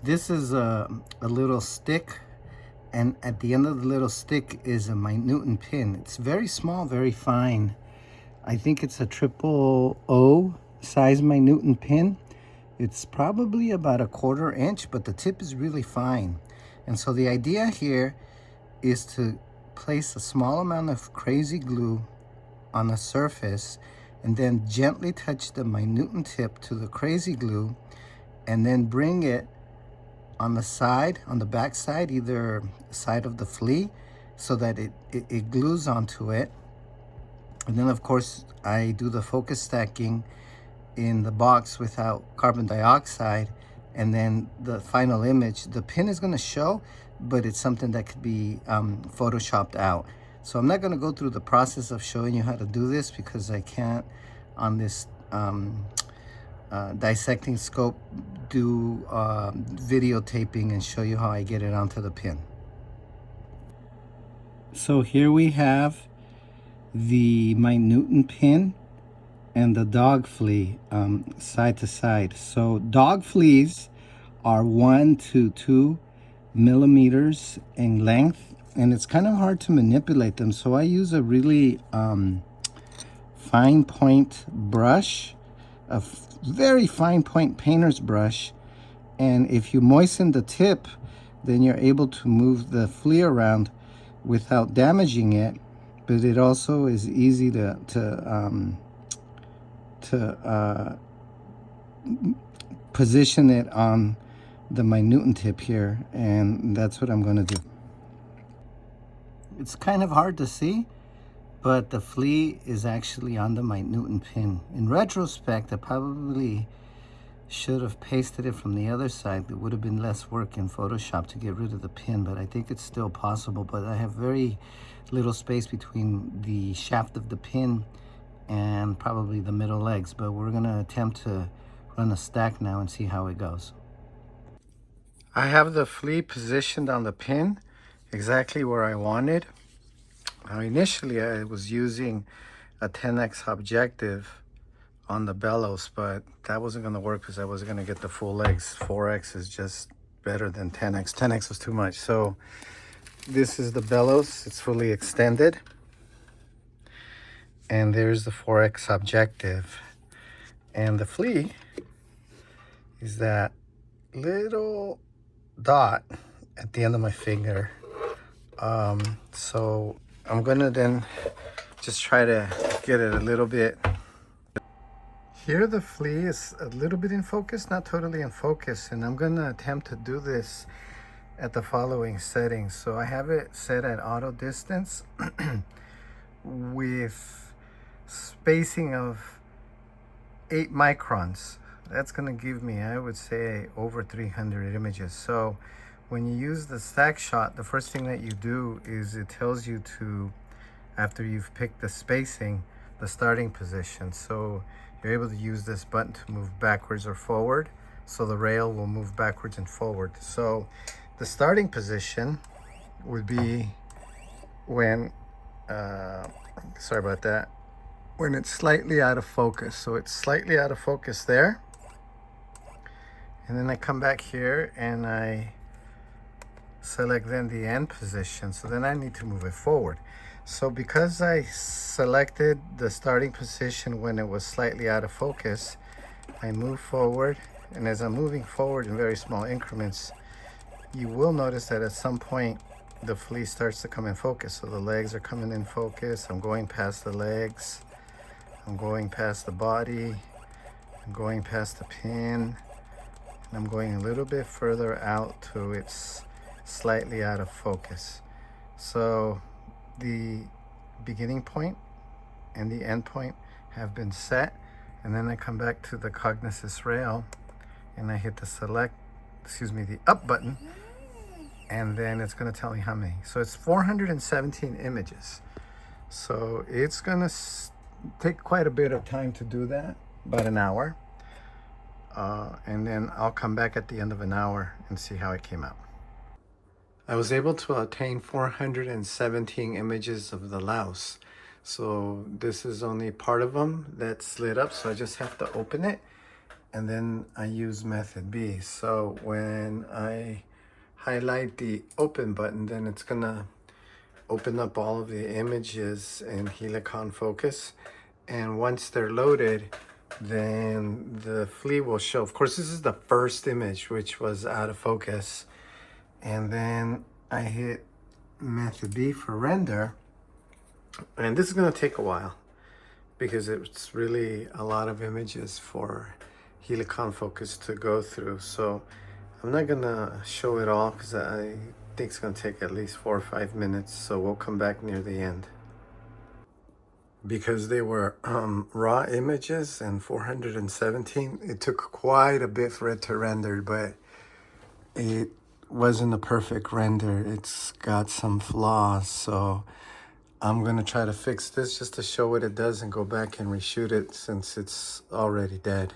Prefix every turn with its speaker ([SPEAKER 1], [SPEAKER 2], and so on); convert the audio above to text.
[SPEAKER 1] This is a little stick, and at the end of the little stick is a minute pin. It's very small, very fine. I think it's a 000 size minute pin. It's probably about 1/4 inch, but the tip is really fine. And so the idea here is to place a small amount of crazy glue on a surface and then gently touch the minute tip to the crazy glue and then bring it on the side, on the back side, either side of the flea, so that it glues onto it. And then of course I do the focus stacking in the box without carbon dioxide, and then the final image, the pin is going to show, but it's something that could be photoshopped out. So I'm not going to go through the process of showing you how to do this because I can't on this dissecting scope do videotaping and show you how I get it onto the pin. So here we have the minute pin and the dog flea side to side. So dog fleas are 1 to 2 millimeters in length, and it's kind of hard to manipulate them. So I use a really fine point brush, a very fine point painter's brush. And if you moisten the tip, then you're able to move the flea around without damaging it. But it also is easy to position it on the minute tip here, and that's what I'm going to do. It's kind of hard to see, but the flea is actually on the minute pin. In retrospect, I probably should have pasted it from the other side. It would have been less work in Photoshop to get rid of the pin, but I think it's still possible. But I have very little space between the shaft of the pin and probably the middle legs, but we're going to attempt to run a stack now and see how it goes. I have the flea positioned on the pin exactly where I wanted. Now initially I was using a 10x objective on the bellows, but that wasn't going to work because I wasn't going to get the full legs. 4x is just better than 10x. 10x was too much. So this is the bellows. It's fully extended. And there's the 4x objective. And the flea is that little dot at the end of my finger. So I'm gonna then just try to get it a little bit. Here the flea is a little bit in focus, not totally in focus, and I'm gonna attempt to do this at the following settings. So I have it set at auto distance with spacing of 8 microns. That's gonna give me, I would say, over 300 images. So when you use the stack shot, the first thing that you do is it tells you to, after you've picked the spacing, the starting position. So you're able to use this button to move backwards or forward. So the rail will move backwards and forward. So the starting position would be when, sorry about that, when it's slightly out of focus. So it's slightly out of focus there. And then I come back here and I select then the end position. So then I need to move it forward. So because I selected the starting position when it was slightly out of focus, I move forward. And as I'm moving forward in very small increments, you will notice that at some point the flea starts to come in focus. So the legs are coming in focus. I'm going past the legs. I'm going past the body. I'm going past the pin. And I'm going a little bit further out to it's slightly out of focus. So the beginning point and the end point have been set. And then I come back to the Cognysis rail and I hit the the up button, and then it's going to tell me how many. So it's 417 images. So it's going to take quite a bit of time to do that, about an hour. And then I'll come back at the end of an hour and see how it came out. I was able to obtain 417 images of the louse. So this is only part of them that's lit up, so I just have to open it and then I use method B. So when I highlight the open button, then it's gonna open up all of the images in Helicon Focus. And once they're loaded, then the Flea will show. Of course, this is the first image, which was out of focus. And then I hit method B for render. And this is gonna take a while because it's really a lot of images for Helicon Focus to go through. So I'm not gonna show it all because I think it's gonna take at least 4 or 5 minutes. So we'll come back near the end. Because they were raw images and 417, it took quite a bit for it to render, but it wasn't a perfect render. It's got some flaws, so I'm gonna try to fix this just to show what it does and go back and reshoot it since it's already dead.